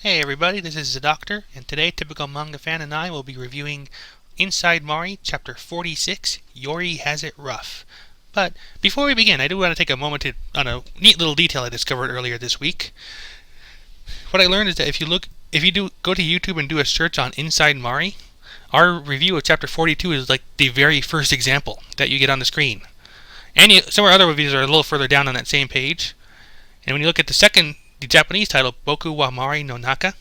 Hey everybody, this is the Doctor, and today TypicalMangaFan and I will be reviewing Inside Mari, Chapter 46, Yori Has It Rough. But before we begin, I do want to take a moment on a neat little detail I discovered earlier this week. What I learned is that if you go to YouTube and do a search on Inside Mari, our review of Chapter 42 is like the very first example that you get on the screen. And some of our other reviews are a little further down on that same page. And when you look at the Japanese title, Boku wa Mari no Naka,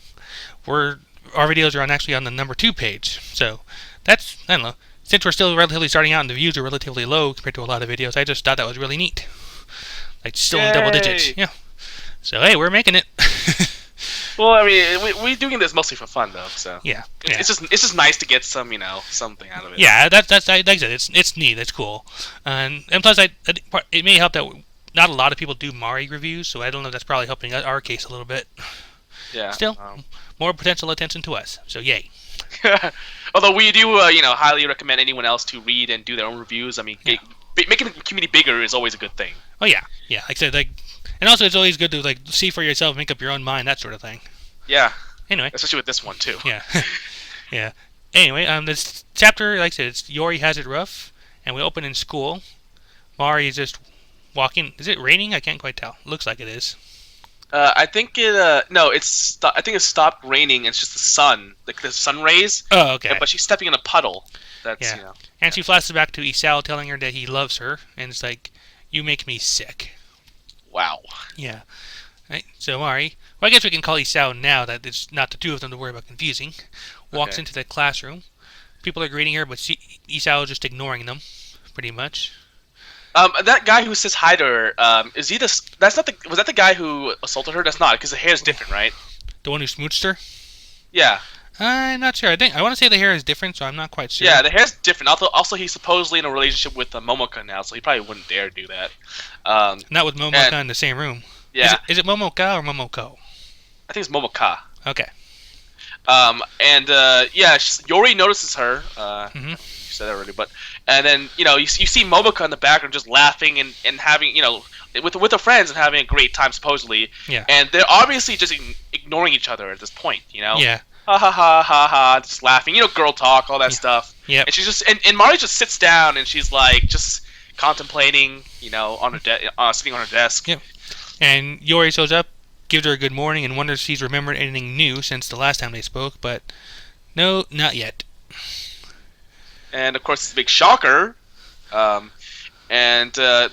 our videos are actually on the number 2 page. So that's, I don't know, since we're still relatively starting out and the views are relatively low compared to a lot of videos, I just thought that was really neat. Like, still in double digits. Yeah. So, hey, we're making it. Well, I mean, we're doing this mostly for fun, though. So yeah. It's just nice to get some, something out of it. Yeah, that's like I said, it's neat, it's cool, and plus, it may help that not a lot of people do Mari reviews, so I don't know if that's probably helping our case a little bit. Yeah. Still, more potential attention to us, so yay. Although we do, highly recommend anyone else to read and do their own reviews. I mean, making the community bigger is always a good thing. Oh yeah. Like I said, and also it's always good to see for yourself, make up your own mind, that sort of thing. Yeah. Anyway. Especially with this one too. Yeah. Yeah. Anyway, this chapter, like I said, it's Yori Has It Rough, and we open in school. Mari is just walking. Is it raining? I can't quite tell. Looks like it is. I think I think it stopped raining. It's just the sun, like the sun rays. Oh, okay. But she's stepping in a puddle. That's And she flashes back to Isao telling her that he loves her, and it's like, "You make me sick." Wow. Yeah. Right. So Mari, well, I guess we can call Isao now that it's not the two of them to worry about confusing. Walks into the classroom. People are greeting her, but Isao is just ignoring them, pretty much. That guy who says hi to her, is he was that the guy who assaulted her? That's not, because the hair is different, right? The one who smooched her? Yeah. I'm not sure. I want to say the hair is different, so I'm not quite sure. Yeah, the hair's different. Also, he's supposedly in a relationship with Momoka now, so he probably wouldn't dare do that. Not with Momoka in the same room. Yeah. Is it Momoka or Momoko? I think it's Momoka. Okay. Yori notices her. You said that already, and then you see Momoka in the background just laughing and having with her friends and having a great time supposedly. Yeah. And they're obviously just ignoring each other at this point. Yeah. Ha ha ha ha ha, just laughing. Girl talk, all that stuff. Yeah. And she's just and Mari just sits down and she's like just contemplating, on her sitting on her desk. Yep. And Yori shows up, gives her a good morning, and wonders if she's remembered anything new since the last time they spoke, but no, not yet. And of course, it's a big shocker. The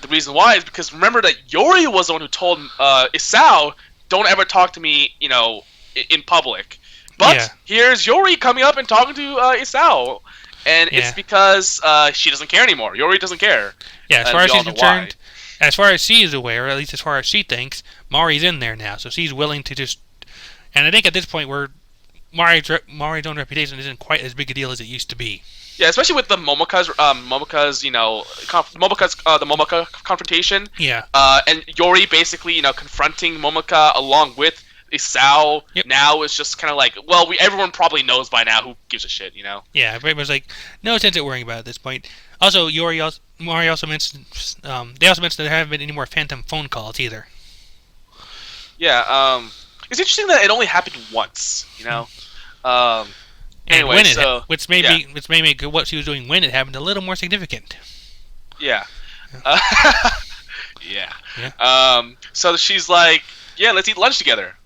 reason why is because remember that Yori was the one who told Isao, "Don't ever talk to me, in public." But here's Yori coming up and talking to Isao, and it's because she doesn't care anymore. Yori doesn't care. Yeah, as far as she's concerned, as far as she is aware, or at least as far as she thinks, Mari's in there now, so she's willing to just. And I think at this point, where Mari's own reputation isn't quite as big a deal as it used to be. Yeah, especially with the Momoka's the Momoka confrontation. Yeah. And Yori basically, confronting Momoka along with Isao. Yep. Now it's just kind of like, well, everyone probably knows by now. Who gives a shit, Yeah, everybody's like, no sense at worrying about it at this point. Also, Mari also mentioned, they also mentioned there haven't been any more phantom phone calls either. Yeah. It's interesting that it only happened once. Anyway, which may make what she was doing when it happened a little more significant. Yeah. Yeah. So she's like, yeah, let's eat lunch together.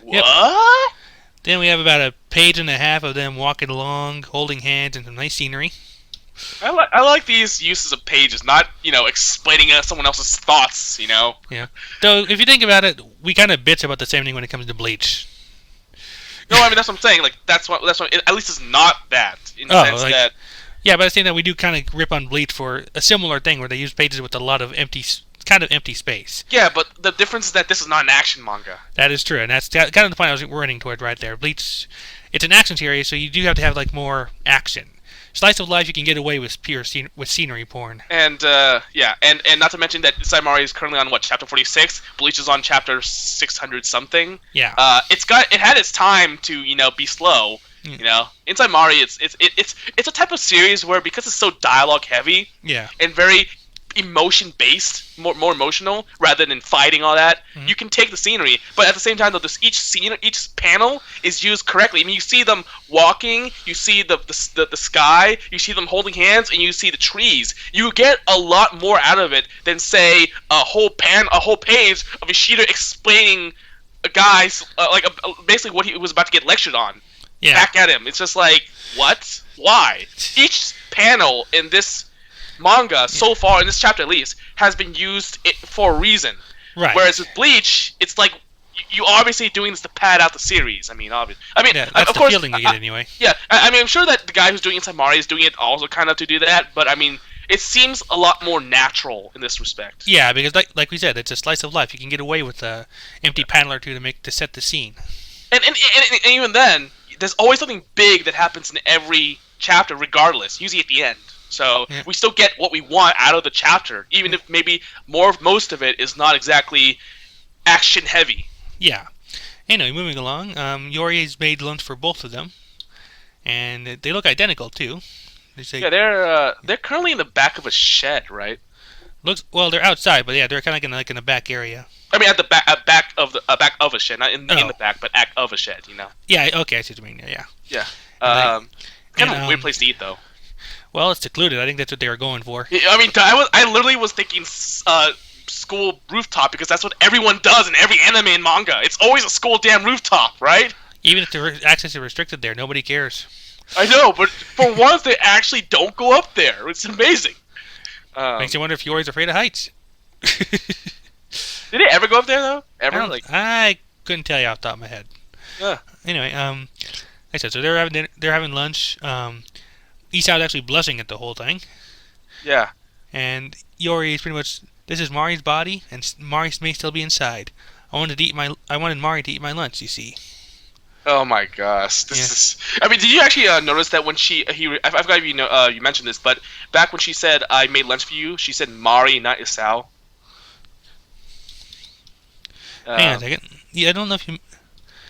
Yep. What? Then we have about a page and a half of them walking along, holding hands, and some nice scenery. I like these uses of pages, not explaining someone else's thoughts. Yeah. Though if you think about it, we kind of bitch about the same thing when it comes to Bleach. No, I mean that's what I'm saying. Like that's what. At least it's not that in the sense that. Yeah, but I think that we do kind of rip on Bleach for a similar thing where they use pages with a lot of empty space. Yeah, but the difference is that this is not an action manga. That is true, and that's kind of the point I was running toward right there. Bleach, it's an action series, so you do have to have more action. Slice of life you can get away with with scenery porn. And and not to mention that Inside Mari is currently on chapter 46. Bleach is on chapter 600 something. Yeah. It had its time to be slow. Inside Mari it's a type of series where because it's so dialogue heavy. Yeah. And very emotion based, more emotional rather than fighting all that. Mm-hmm. You can take the scenery, but at the same time though, each panel is used correctly. I mean, you see them walking, you see the sky, you see them holding hands, and you see the trees. You get a lot more out of it than say a whole page of Ishida explaining a guy's basically what he was about to get lectured on. Yeah. Back at him. It's just like, what? Why? Each panel in this manga so far, in this chapter at least, has been used for a reason. Right. Whereas with Bleach, it's like you obviously doing this to pad out the series. I mean, obviously. Yeah, that's of the course, feeling you get anyway. Yeah, I mean, I'm sure that the guy who's doing Inside Mari is doing it also kind of to do that, but I mean, it seems a lot more natural in this respect. Yeah, because like we said, it's a slice of life. You can get away with an empty panel or two to set the scene. And even then, there's always something big that happens in every chapter, regardless. Usually at the end. So we still get what we want out of the chapter, even if maybe most of it is not exactly action heavy. Yeah. Anyway, moving along, Yori's made lunch for both of them, and they look identical too. They're currently in the back of a shed, right? They're outside, but yeah, they're kind of like in the back area. I mean, at the back of a shed, not in the back, but back of a shed, you know. Yeah. Okay, I see what you mean. Yeah. Yeah. Kind of a weird place to eat, though. Well, it's secluded. I think that's what they were going for. I mean, I literally was thinking school rooftop because that's what everyone does in every anime and manga. It's always a school damn rooftop, right? Even if the access is restricted there, nobody cares. I know, but for once they actually don't go up there. It's amazing. Makes you wonder if Yori's afraid of heights. Did they ever go up there though? Ever? I couldn't tell you off the top of my head. Yeah. Anyway, like I said, so they're having lunch. Isao actually blushing at the whole thing. Yeah. And Yori is pretty much, this is Mari's body, and Mari may still be inside. I wanted Mari to eat my lunch. You see. Oh my gosh, this is. I mean, did you actually notice that when I forgot if you mentioned this, but back when she said I made lunch for you, she said Mari, not Isao. Hang on a second. Yeah, I don't know if you.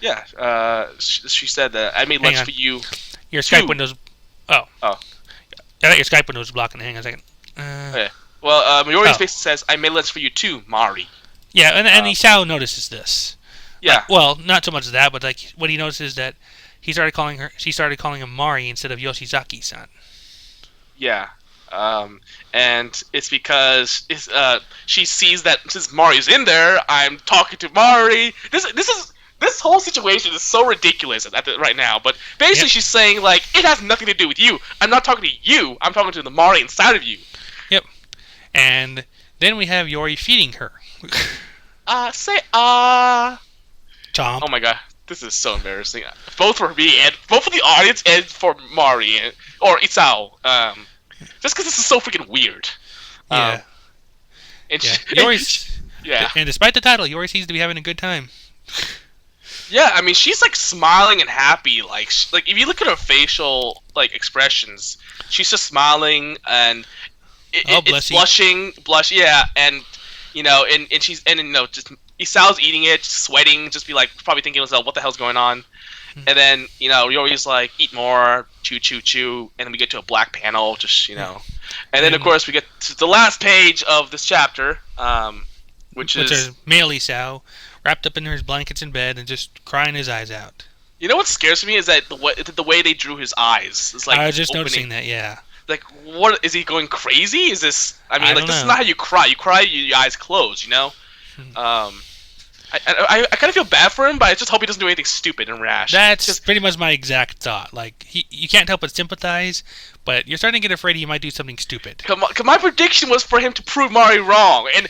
Yeah, she said that I made lunch for you. Your Skype window's. Oh. I thought your Skype window was blocking. Hang on a second. Okay. Well, Yori's face says I made lunch for you too, Mari. Yeah, and Isao notices this. Yeah. Well, not so much that, but like what he notices is that she started calling him Mari instead of Yoshizaki-san. Yeah. And it's because she sees that since Mari's in there, I'm talking to Mari. This whole situation is so ridiculous right now. But basically, she's saying like it has nothing to do with you. I'm not talking to you. I'm talking to the Mari inside of you. Yep. And then we have Yori feeding her. Chomp. Oh my god, this is so embarrassing. Both for me and both for the audience and for Mari or Isao. Just because this is so freaking weird. Yeah. Yori's. Yeah. And despite the title, Yori seems to be having a good time. Yeah, I mean, she's like smiling and happy. Like if you look at her facial expressions, she's just smiling and it's blushing. Yeah, and and she's just. Isao's eating it, just sweating, just probably thinking to himself, what the hell's going on? And then, Yori's like, eat more, chew, chew, chew, and then we get to a black panel, And then, of course, we get to the last page of this chapter, which is male Isao, wrapped up in his blankets in bed and just crying his eyes out. You know what scares me is that the way they drew his eyes. It's like I was just noticing that, yeah. Like, what, is he going crazy? Is this, this is not how you cry. You cry, your eyes close, I kind of feel bad for him, but I just hope he doesn't do anything stupid and rash. That's pretty much my exact thought. Like, you can't help but sympathize, but you're starting to get afraid he might do something stupid. My prediction was for him to prove Mari wrong, and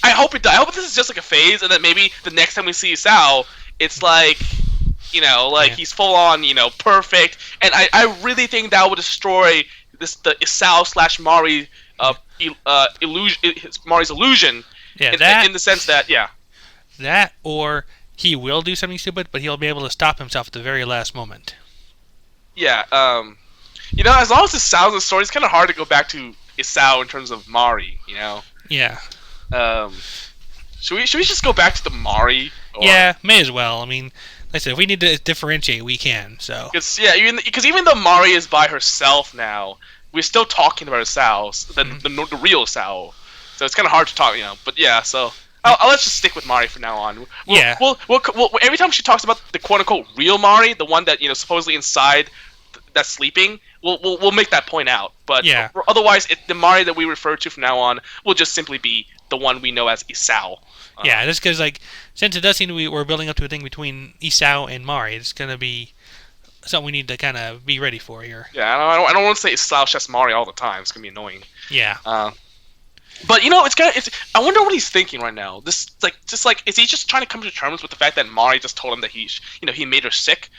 I hope I hope this is just like a phase, and that maybe the next time we see Isao, it's like, he's full on, perfect, and I really think that would destroy the Isao / Mari illusion, Mari's illusion. Yeah, in the sense that, yeah. That, or he will do something stupid, but he'll be able to stop himself at the very last moment. Yeah, as long as it sounds the story, it's kind of hard to go back to Isao in terms of Mari, Yeah. Should we just go back to the Mari? Yeah, may as well. I mean, like I said, if we need to differentiate, we can, so. Because even though Mari is by herself now, we're still talking about Isao, the real Isao. So it's kind of hard to talk, But yeah, so let's just stick with Mari from now on. We'll, every time she talks about the quote unquote real Mari, the one that supposedly inside that's sleeping, we'll make that point out. But otherwise, the Mari that we refer to from now on will just simply be the one we know as Isao. Yeah, just because since it does seem we're building up to a thing between Isao and Mari, it's gonna be something we need to kind of be ready for here. Yeah, I don't want to say Isao just Mari all the time. It's gonna be annoying. Yeah. But I wonder what he's thinking right now. Is he just trying to come to terms with the fact that Mari just told him that he made her sick?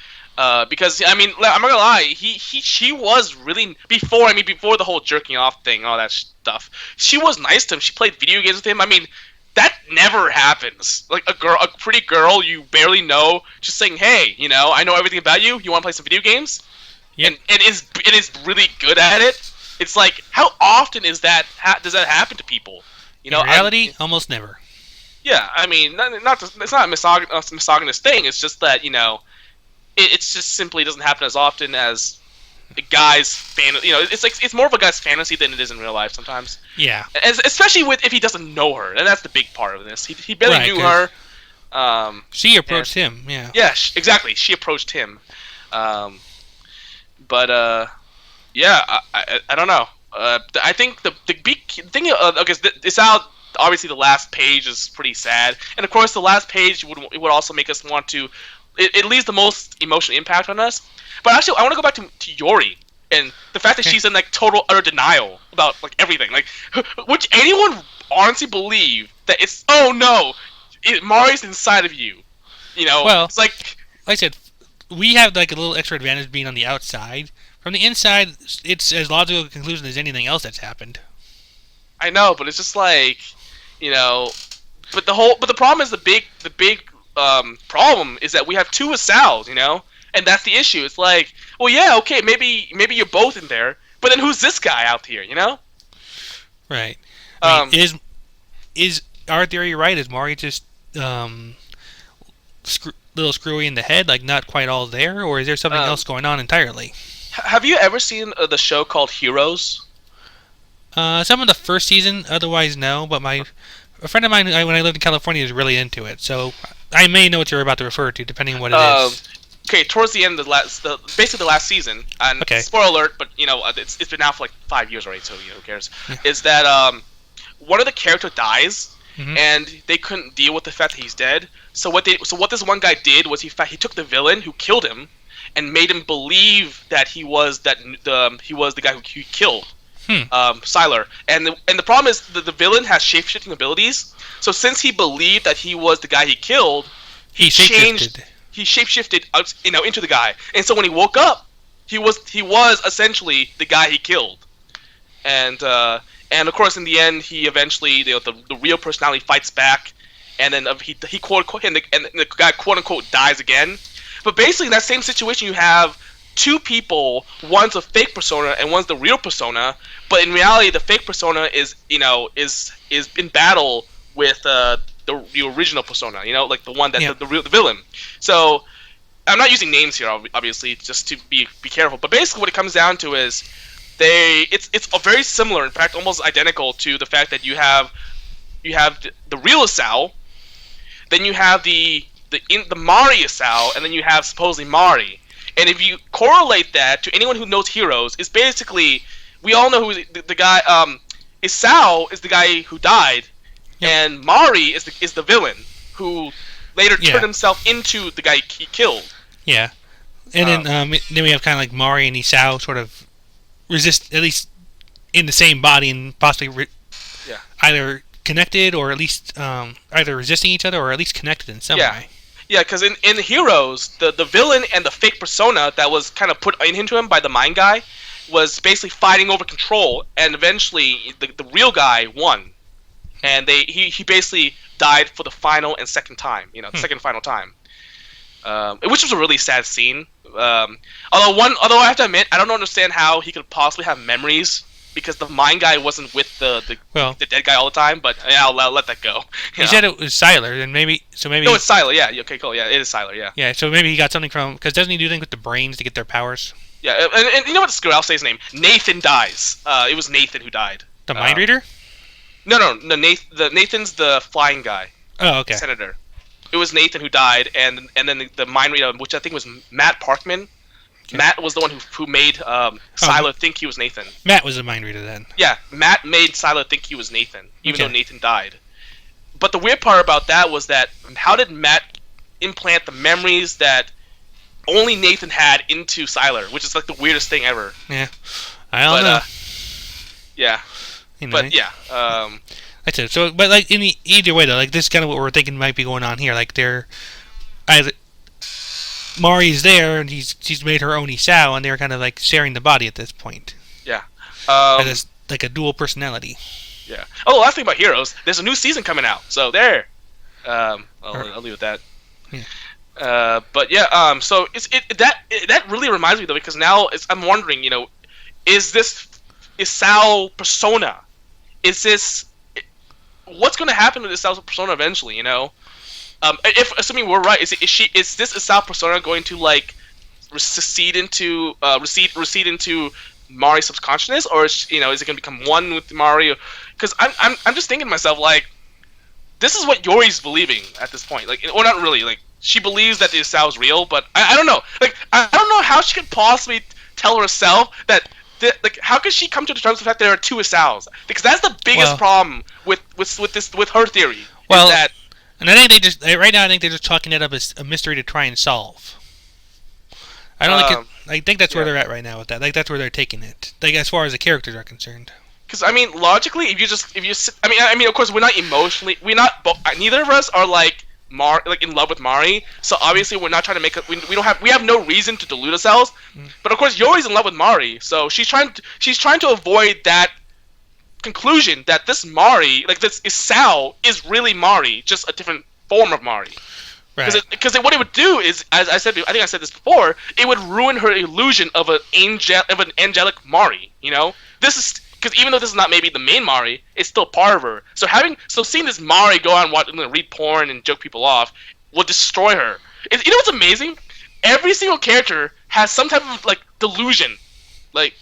Because I mean, I'm not gonna lie, she was really before the whole jerking off thing, all that stuff. She was nice to him. She played video games with him. I mean, that never happens. Like a pretty girl you barely know, just saying, hey, I know everything about you. You want to play some video games? Yep. And it is really good at it. It's like, how often does that happen to people? In reality, almost never. Yeah, I mean, it's not a misogynist thing. It's just that it just simply doesn't happen as often as a guy's fantasy. It's more of a guy's fantasy than it is in real life sometimes. Yeah. Especially if he doesn't know her, and that's the big part of this. He barely knew her. She approached him. Yeah. Yeah, exactly. She approached him. Yeah, I don't know. I think the big thing, because it's out. Obviously, the last page is pretty sad, and of course, the last page would also make us want to. It leaves the most emotional impact on us. But actually, I want to go back to Yori and the fact that she's in total utter denial about everything. Would anyone honestly believe that it's Mari's inside of you? Well, it's like I said, we have a little extra advantage being on the outside. From the inside, it's as logical a conclusion as anything else that's happened. I know, but it's just But the problem is the big problem is that we have two Isaos, and that's the issue. It's like, well, yeah, okay, maybe you're both in there, but then who's this guy out here, Right. I mean, is our theory right? Is Mari just little screwy in the head, not quite all there, or is there something else going on entirely? Have you ever seen the show called Heroes? Some of the first season, otherwise no, but a friend of mine when I lived in California is really into it, so I may know what you're about to refer to, depending on what it is. Okay, towards the end of basically the last season, and spoiler alert, but it's been out for 5 years already, so who cares? Yeah. Is that one of the characters dies, and they couldn't deal with the fact that he's dead. So what this one guy did was he took the villain who killed him, and made him believe that he was the guy who he killed. Sylar. And the problem is that the villain has shape-shifting abilities. So since he believed that he was the guy he killed, he shape-shifted into the guy. And so when he woke up, he was essentially the guy he killed. And of course in the end he eventually the real personality fights back, and then he quote unquote and the guy quote unquote dies again. But basically in that same situation you have two people, one's a fake persona and one's the real persona, but in reality the fake persona is in battle with the original persona, the one that the villain. So I'm not using names here, obviously, just to be careful, but basically what it comes down to is it's very similar, in fact almost identical to the fact that you have the real Isao, then you have the Mari Isao, and then you have supposedly Mari. And if you correlate that to anyone who knows Heroes, it's basically, we all know who the guy, Isao is the guy who died, and Mari is the villain who later turned himself into the guy he killed. Yeah. And then we have kind of Mari and Isao sort of resist, at least in the same body, and possibly either connected or at least either resisting each other or at least connected in some way. Yeah, because in the Heroes, the villain and the fake persona that was kind of put into him by the mind guy was basically fighting over control, and eventually the real guy won, and he basically died for the final and second time, the second final time, which was a really sad scene. Although I have to admit, I don't understand how he could possibly have memories because the mind guy wasn't with the dead guy all the time. But yeah, I'll let that go. You said it was Sylar, and maybe. No, it's Sylar. Yeah. Okay. Cool. Yeah, it is Sylar. Yeah. Yeah. So maybe he got something from, because doesn't he do things with the brains to get their powers? Yeah, and you know what? Screw it, I'll say his name. Nathan dies. It was Nathan who died. The mind reader? No. Nathan's the flying guy. Oh, okay. Senator. It was Nathan who died, and then the mind reader, which I think was Matt Parkman. Okay. Matt was the one who made Sylar think he was Nathan. Matt was the mind reader then. Yeah, Matt made Sylar think he was Nathan, even though Nathan died. But the weird part about that was that how did Matt implant the memories that only Nathan had into Sylar, which is like the weirdest thing ever. Yeah, I don't know. Yeah, you know, but yeah. That's it. So, but like either way though, like this is kind of what we're thinking might be going on here. Like Mari's there and she's made her own Isao, and they're kind of like sharing the body at this point. Yeah. And it's like a dual personality. Yeah. Oh, the last thing about Heroes, there's a new season coming out. So there. I'll leave it at that. Yeah. But yeah, so that really reminds me though, because now I'm wondering, is this Isao persona? Is this what's going to happen with Isao persona eventually? If assuming we're right, is this Isao persona going to like recede into Mari's subconsciousness, or is it going to become one with Mari? Because I'm just thinking to myself, like, this is what Yori's believing at this point. Like, or not really, like. She believes that the Isao is real, but I don't know. Like, I don't know how she could possibly tell herself that. Like, how could she come to terms with the fact that there are two Isaos? Because that's the biggest problem with her theory. Well, and I think right now I think they're just talking it up as a mystery to try and solve. I don't I think that's where they're at right now with that. Like, that's where they're taking it. Like, as far as the characters are concerned. Because logically, of course, neither of us are like in love with Mari, so obviously we're not trying to make we have no reason to delude ourselves. But of course Yori's in love with Mari, so she's trying to avoid that conclusion that this Mari, like this Isao, is really Mari, just a different form of Mari. Right. Because what it would do is, as I think I said this before, it would ruin her illusion of an angelic Mari. This is. Because even though this is not maybe the main Mari, it's still part of her. So seeing this Mari go on read porn and joke people off will destroy her. What's amazing? Every single character has some type of like delusion. Like,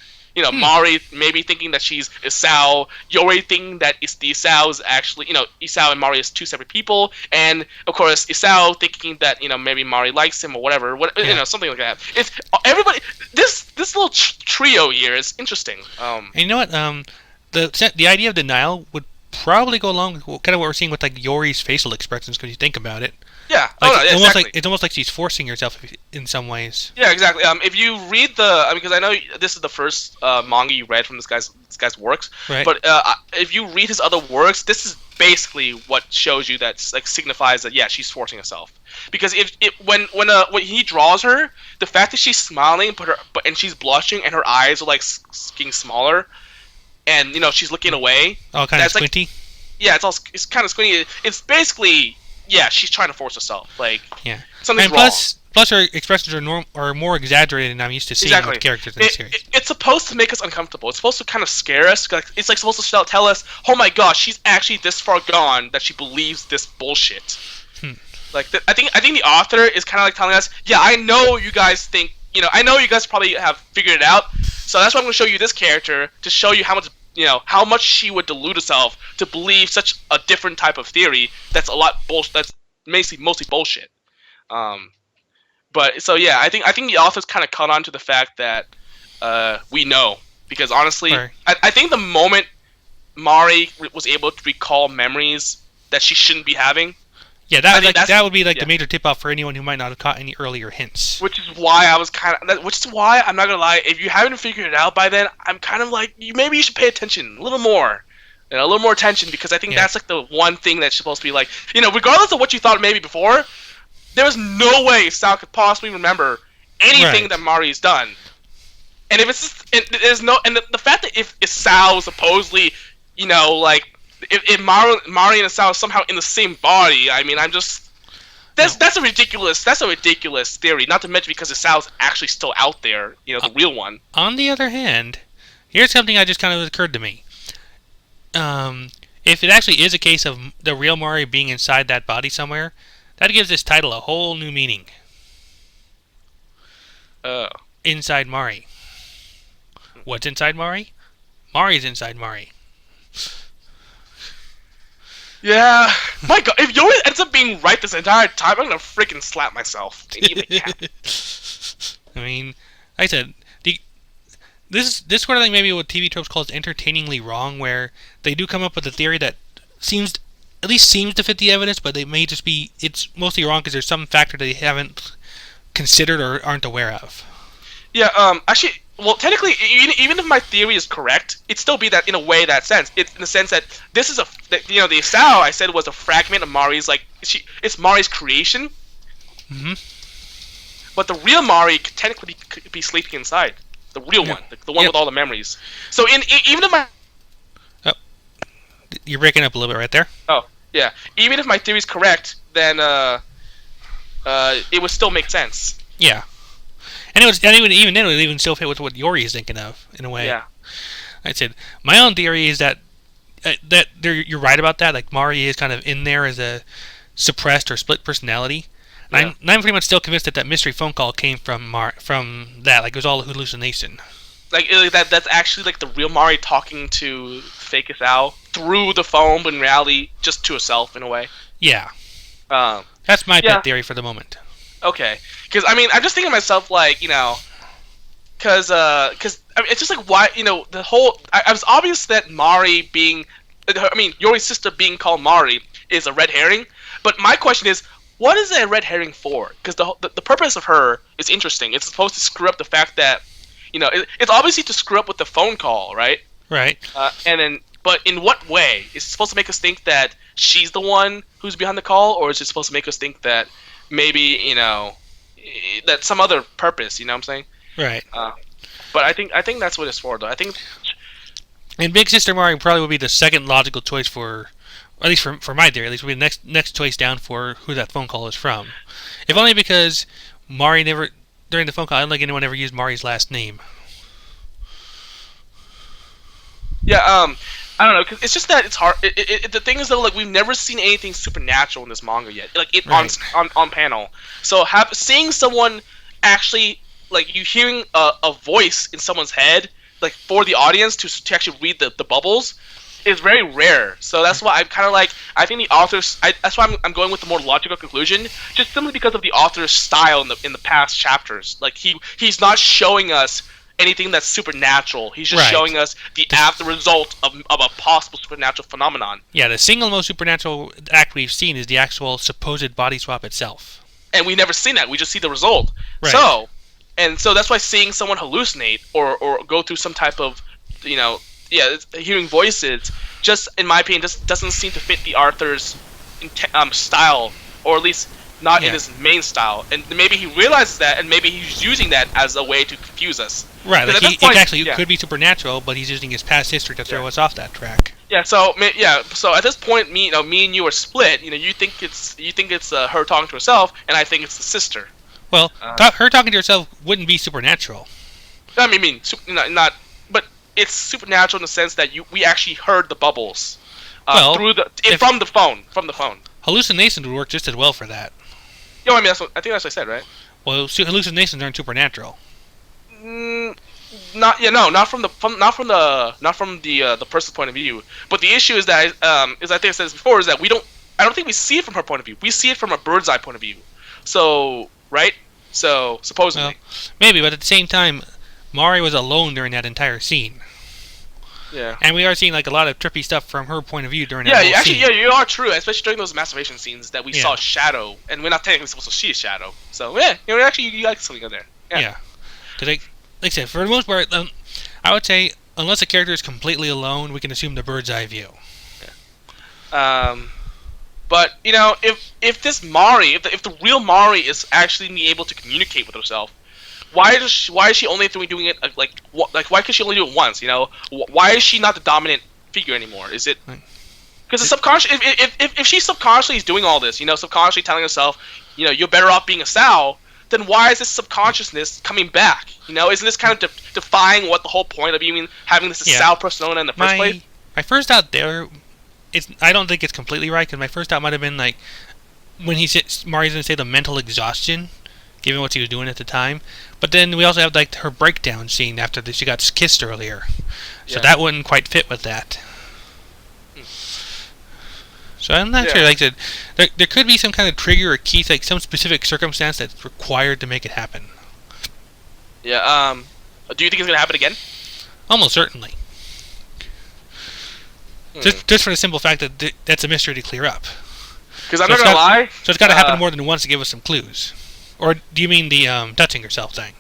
Mari maybe thinking that she's Isao, Yori thinking that the Isao is actually, Isao and Mari is two separate people, and of course Isao thinking that maybe Mari likes him or whatever, something like that. It's everybody. This little trio here is interesting. And you know what? The idea of denial would probably go along with kind of what we're seeing with like Yori's facial expressions, because you think about it. Yeah. Exactly. It's almost like she's forcing herself in some ways. Yeah, exactly. If you read because I know this is the first manga you read from this guy's works, right. But if you read his other works, this is basically what shows you that like signifies that she's forcing herself. Because when he draws her, the fact that she's smiling and she's blushing and her eyes are like getting smaller, and she's looking away. Oh, kind of squinty. Like, it's kind of squinty. It's basically. Yeah, she's trying to force herself. Like, something's wrong. Plus, her expressions are more exaggerated than I'm used to seeing with characters in the series. It's supposed to make us uncomfortable. It's supposed to kind of scare us. It's like supposed to tell us, oh my gosh, she's actually this far gone that she believes this bullshit. Like, I think the author is kind of like telling us, I know you guys think, I know you guys probably have figured it out. So that's why I'm going to show you this character to show you how much she would delude herself to believe such a different type of theory that's a lot that's mostly bullshit. But so I think the author's kind of caught on to the fact that we know, because honestly, right. I think the moment Mari was able to recall memories that she shouldn't be having. Yeah, that would be the major tip-off for anyone who might not have caught any earlier hints. Which is why I'm not gonna lie, if you haven't figured it out by then, I'm kind of like, maybe you should pay attention a little more. A little more attention, because I think that's like the one thing that's supposed to be like, regardless of what you thought maybe before, there was no way Sal could possibly remember anything that Mari's done. And if it's just, the fact that if Sal supposedly, if Mari and Isao are somehow in the same body, I'm just that's a ridiculous theory. Not to mention because Isao's actually still out there, the real one. On the other hand, Here's something that just kind of occurred to me. If it actually is a case of the real Mari being inside that body somewhere, that gives this title a whole new meaning. Inside Mari. What's inside Mari? Mari's inside Mari. Yeah. My God, if Yori ends up being right this entire time, I'm gonna freaking slap myself. I mean, like I said, this sort of thing maybe what TV tropes calls entertainingly wrong, where they do come up with a theory that seems to fit the evidence, but they may just be, it's mostly wrong because there's some factor that they haven't considered or aren't aware of. Yeah, actually, well, technically, even if my theory is correct, it'd still be that in a way, that sense. It's in the sense that this is the Isao I said was a fragment of Mari's, like, it's Mari's creation. Mm-hmm. But the real Mari could technically be sleeping inside. The real one. The one with all the memories. So even if my... Oh. You're breaking up a little bit right there. Oh, yeah. Even if my theory is correct, then it would still make sense. Yeah. And even then, it would even still fit with what Yori is thinking of, in a way. Yeah. I said, my own theory is that you're right about that. Like, Mari is kind of in there as a suppressed or split personality. Yeah. I'm pretty much still convinced that mystery phone call came from that. Like, it was all a hallucination. Like that's actually like the real Mari talking to fake Isao through the phone, but in reality, just to herself in a way. Yeah. That's my pet theory for the moment. Okay, because I mean, I'm just thinking to myself, like, because I mean, it's just like, why, the whole. I was obvious that Mari Yori's sister being called Mari is a red herring, but my question is, what is a red herring for? Because the purpose of her is interesting. It's supposed to screw up the fact that, it's obviously to screw up with the phone call, right? Right. But in what way? Is it supposed to make us think that she's the one who's behind the call, or is it supposed to make us think that maybe, that some other purpose, you know what I'm saying? Right. But I think that's what it's for, though. I think... And Big Sister Mari probably would be the second logical choice for, at least for my theory, at least would be the next choice down for who that phone call is from. If only because Mari never, during the phone call, I don't think anyone ever used Mari's last name. Yeah, I don't know, cause it's just that it's hard. The thing is, though, like, we've never seen anything supernatural in this manga yet, like on panel. So seeing someone actually, like, you hearing a voice in someone's head, like, for the audience to actually read the bubbles, is very rare. So that's why I'm kind of like, I think the author's. That's why I'm going with the more logical conclusion, just simply because of the author's style in the past chapters. Like, he's not showing us anything that's supernatural. He's just showing us the after result of a possible supernatural phenomenon. Yeah, the single most supernatural act we've seen is the actual supposed body swap itself. And we've never seen that. We just see the result. Right. So that's why seeing someone hallucinate or go through some type of, hearing voices, just, in my opinion, just doesn't seem to fit the author's style, or at least not in his main style. And maybe he realizes that, and maybe he's using that as a way to confuse us. Right, like it could be supernatural, but he's using his past history to throw us off that track. Yeah, so at this point, me and you are split. You think it's her talking to herself, and I think it's the sister. Well, her talking to herself wouldn't be supernatural. I mean, not, but it's supernatural in the sense that we actually heard the bubbles from the phone. Hallucinations would work just as well for that. Yeah, I mean, I think that's what I said, right? Well, hallucinations aren't supernatural. Not from the person's point of view. But the issue is that, as I think I said this before, is that I don't think we see it from her point of view. We see it from a bird's eye point of view. So, right? So, supposedly. Well, maybe, but at the same time, Mari was alone during that entire scene. Yeah. And we are seeing, like, a lot of trippy stuff from her point of view during that whole scene. Yeah, you are true, especially during those masturbation scenes that we saw shadow, and we're not technically supposed to see a shadow. So, yeah, you like something in there. Yeah. Because, like I said, for the most part, I would say, unless a character is completely alone, we can assume the bird's eye view. Yeah. But, if this Mari, if the real Mari is actually being able to communicate with herself, why is she only doing it why can she only do it once? Why is she not the dominant figure anymore? Is it because the subconscious? If she subconsciously is doing all this, subconsciously telling herself, you're better off being a Sao, then why is this subconsciousness coming back? You know, isn't this kind of defying what the whole point of even having this Isao persona in the first place? My first thought there, I don't think it's completely right, because my first thought might have been like when Mari's gonna say the mental exhaustion, given what she was doing at the time. But then we also have like her breakdown scene after she got kissed earlier, so that wouldn't quite fit with that. So I'm not sure. Like I said, there could be some kind of trigger or key, like some specific circumstance that's required to make it happen. Yeah. Do you think it's gonna happen again? Almost certainly. Just for the simple fact that that's a mystery to clear up. Because I'm not gonna lie. So it's got to happen more than once to give us some clues. Or do you mean the touching herself thing?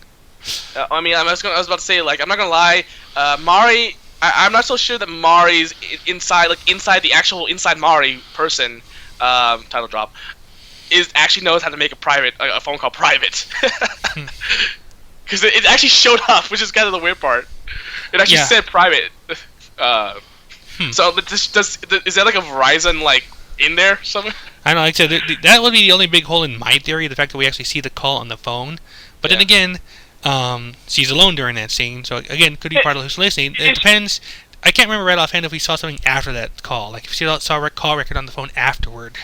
I mean, I was about to say, like, I'm not gonna lie. Mari, I'm not so sure that Mari's inside the actual inside Mari person. Title drop. Actually knows how to make a phone call private. Because it actually showed up, which is kind of the weird part. It actually said private. So is that like a Verizon like in there somewhere? I don't know. Like I said, that would be the only big hole in my theory, the fact that we actually see the call on the phone. But then again, she's alone during that scene, so again, could be part of hallucinating. It depends. I can't remember right offhand if we saw something after that call, like if she saw a call record on the phone afterward.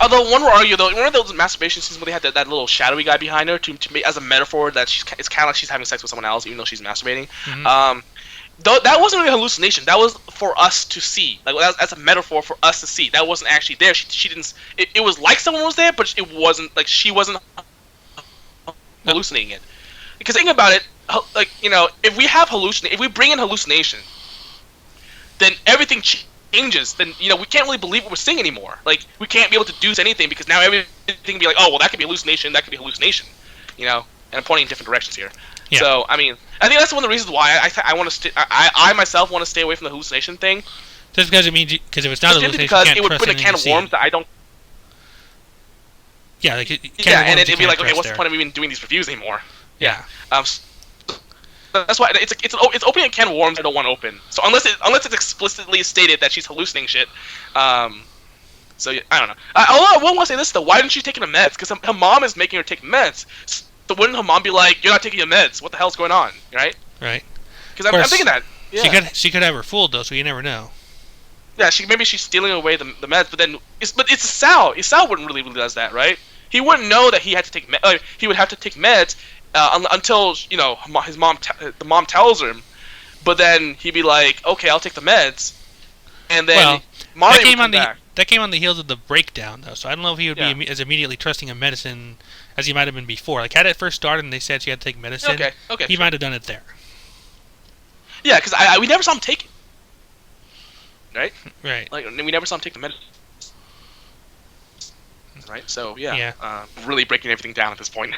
Although one would argue, though, one of those masturbation scenes where they had that little shadowy guy behind her to make as a metaphor that it's kind of like she's having sex with someone else, even though she's masturbating. Though that wasn't really a hallucination. That was for us to see. Like that's a metaphor for us to see. That wasn't actually there. She didn't. It was like someone was there, but it wasn't. Like she wasn't hallucinating it. Because think about it. Like if we bring in hallucination, then everything changes. Then we can't really believe what we're seeing anymore. Like we can't be able to deduce anything because now everything can be like, oh well, that could be hallucination. That could be hallucination. And I'm pointing in different directions here. Yeah. So I mean, I think that's one of the reasons why I want to I myself want to stay away from the hallucination thing. Just because because if it's not a hallucination, because you can't it would put a can of worms that I don't. Yeah, like and it'd be like, okay, what's the point of even doing these reviews anymore? Yeah. That's why it's opening a can of worms I don't want to open. So unless it's explicitly stated that she's hallucinating shit, so I don't know. Although I will want to say this though, why didn't she take the meds? Because her mom is making her take meds. So wouldn't her mom be like, "You're not taking your meds. What the hell's going on?" Right? Right. Because I'm thinking that. Yeah. She could have her fooled though, so you never know. Yeah, maybe she's stealing away the meds, but it's Isao. Isao wouldn't really realize that, right? He wouldn't know that he had to take he would have to take meds until the mom tells him. But then he'd be like, "Okay, I'll take the meds," and then Mario would come back. That came on the heels of the breakdown, though, so I don't know if he would be as immediately trusting of medicine as he might have been before. Like, had it first started and they said she had to take medicine, he might have done it there. Yeah, because we never saw him take it. Right? Right. Like, we never saw him take the medicine. Right? So, really breaking everything down at this point.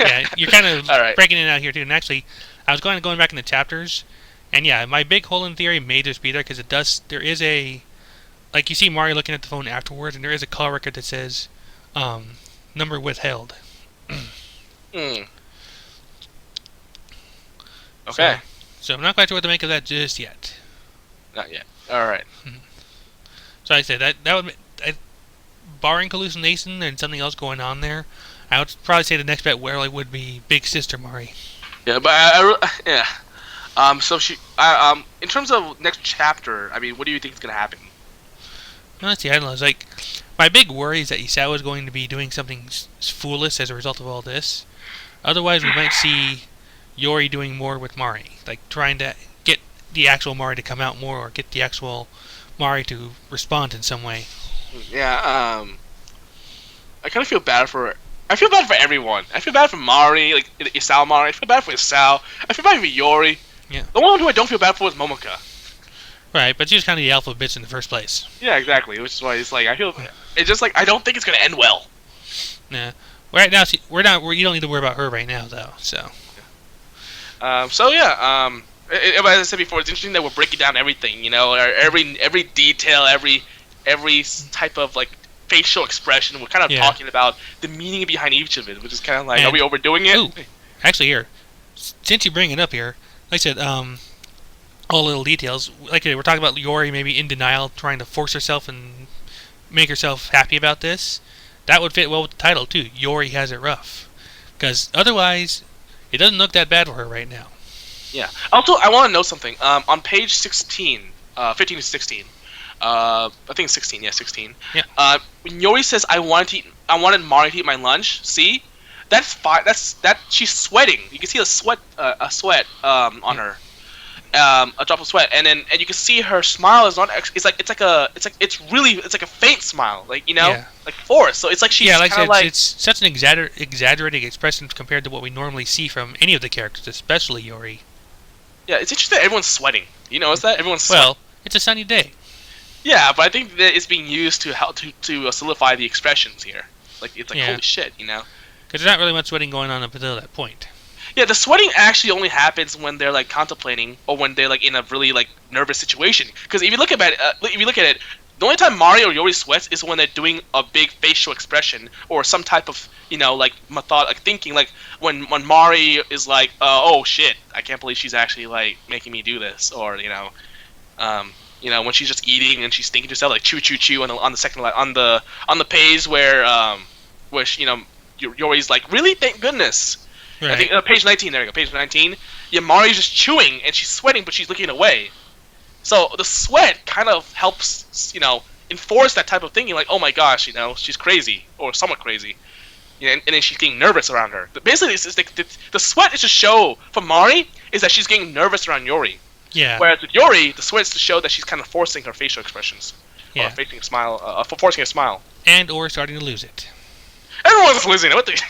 Yeah, you're kind of breaking it out here, too. And actually, I was going back in the chapters, and my big hole in theory may just be there, because there is a... Like, you see Mario looking at the phone afterwards, and there is a call record that says, number withheld. Okay. So I'm not quite sure what to make of that just yet. Not yet. Alright. So like I said, that would... barring hallucination and something else going on there, I would probably say the next bet would be Big Sister Mari. Yeah, but so she... in terms of next chapter, I mean, what do you think is going to happen? Let's see, I don't know. It's like, my big worry is that Isao is going to be doing something foolish as a result of all this. Otherwise, we might see Yori doing more with Mari. Like, trying to get the actual Mari to come out more, or get the actual Mari to respond in some way. Yeah, I kind of feel bad for... I feel bad for everyone. I feel bad for Mari, like, Isao Mari. I feel bad for Isao. I feel bad for Yori. Yeah. The one who I don't feel bad for is Momoka. Right, but she was kind of the alpha bitch in the first place. Yeah, exactly. Which is why it's like it's just like I don't think it's gonna end well. Yeah. Right now, you don't need to worry about her right now, though. So. As I said before, it's interesting that we're breaking down everything. Every detail, every type of like facial expression. We're kind of talking about the meaning behind each of it, which is kind of like, are we overdoing it? Ooh, actually, here, since you bring it up here, like I said, all little details. Like we're talking about Yori maybe in denial, trying to force herself and make herself happy about this. That would fit well with the title too. Yori Has It Rough, Because otherwise, it doesn't look that bad for her right now. Yeah. Also, I want to know something. On page 16, 15 to 16. I think it's 16. Yeah, 16. Yeah. When Yori says, I wanted Mari to eat my lunch." See, that's fine. She's sweating. You can see a sweat on her. A drop of sweat, and you can see her smile is not. It's like a faint smile, like like forced. So it's like she's it's such an exaggerated expression compared to what we normally see from any of the characters, especially Yori. Yeah, it's interesting that everyone's sweating. You notice that everyone's sweating. Well, it's a sunny day. Yeah, but I think that it's being used to help to solidify the expressions here. Like it's like holy shit, Because there's not really much sweating going on up until that point. Yeah, the sweating actually only happens when they're like contemplating or when they're like in a really like nervous situation. Because if you look at it, the only time Mario or Yori sweats is when they're doing a big facial expression or some type of like thinking. Like when Mari is like, oh shit, I can't believe she's actually like making me do this, or when she's just eating and she's thinking to herself like chew chew chew on the second on the page where Yori's like, really, thank goodness. Right. I think page 19. There we go. Page 19. Yeah, Mari's just chewing and she's sweating, but she's looking away. So the sweat kind of helps, enforce that type of thinking. Like, oh my gosh, she's crazy or somewhat crazy. And then she's getting nervous around her. But basically, the sweat is to show for Mari is that she's getting nervous around Yori. Yeah. Whereas with Yori, the sweat is to show that she's kind of forcing her facial expressions. Yeah. Or facing a smile, forcing a smile. And or starting to lose it. Everyone's losing it. What the?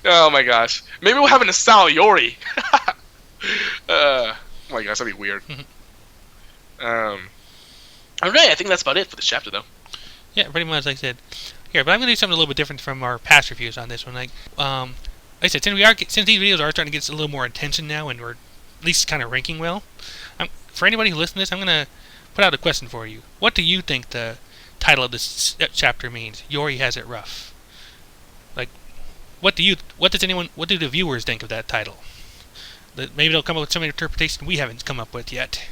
Oh my gosh. Maybe we'll have an Asao Yori. Oh my gosh, that'd be weird. Alright, I think that's about it for this chapter, though. Yeah, pretty much like I said. Here, but I'm gonna do something a little bit different from our past reviews on this one. Like I said, since these videos are starting to get a little more attention now, and we're at least kind of ranking well, for anybody who listens to this, I'm gonna put out a question for you. What do you think the title of this chapter means? Yori has it rough. Like, what do the viewers think of that title? Maybe they'll come up with some interpretation we haven't come up with yet.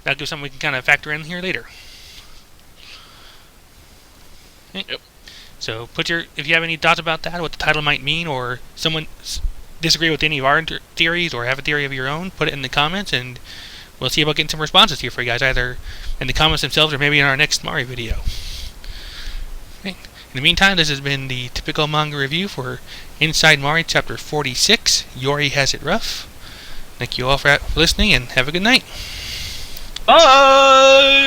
That'll give something we can kind of factor in here later. Okay. Yep. So if you have any thoughts about that, what the title might mean, or someone disagree with any of our theories, or have a theory of your own, put it in the comments, and we'll see about getting some responses here for you guys, either in the comments themselves or maybe in our next Mari video. Okay. In the meantime, this has been the Typical Manga Review for Inside Mari Chapter 46, Yori Has It Rough. Thank you all for listening, and have a good night. Bye!